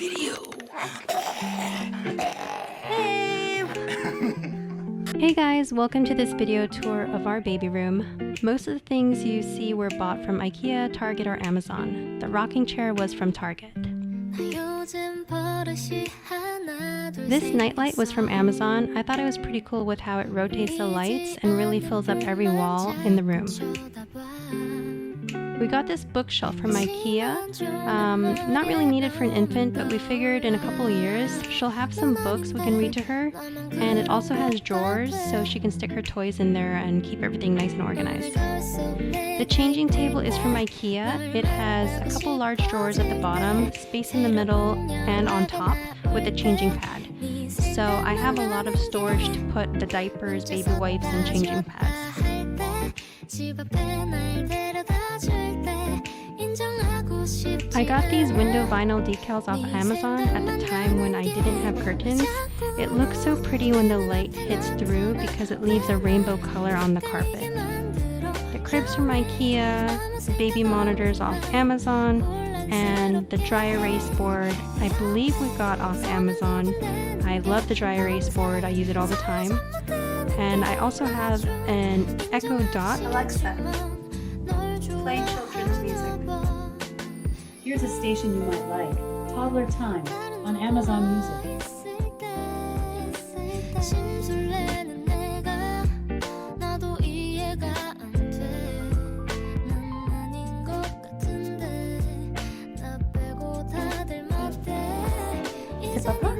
video. Hey! Hey guys, welcome to this video tour of our baby room. Most of the things you see were bought from IKEA, Target, or Amazon. The rocking chair was from Target. This nightlight was from Amazon. I thought it was pretty cool with how it rotates the lights and really fills up every wall in the room. We got this bookshelf from IKEA. Not really needed for an infant, but we figured in a couple of years she'll have some books we can read to her, and it also has drawers so she can stick her toys in there and keep everything nice and organized. The changing table is from IKEA. It has a couple large drawers at the bottom, space in the middle, and on top with a changing pad. So I have a lot of storage to put the diapers, baby wipes, and changing pads. I got these window vinyl decals off Amazon at the time when I didn't have curtains. It looks so pretty when the light hits through because it leaves a rainbow color on the carpet. The cribs from IKEA, the baby monitors off Amazon, and the dry erase board I believe we got off Amazon. I love the dry erase board, I use it all the time. And I also have an Echo Dot. Alexa, play children's music. Here's a station you might like. Toddler Time on Amazon Music. Hey, Papa?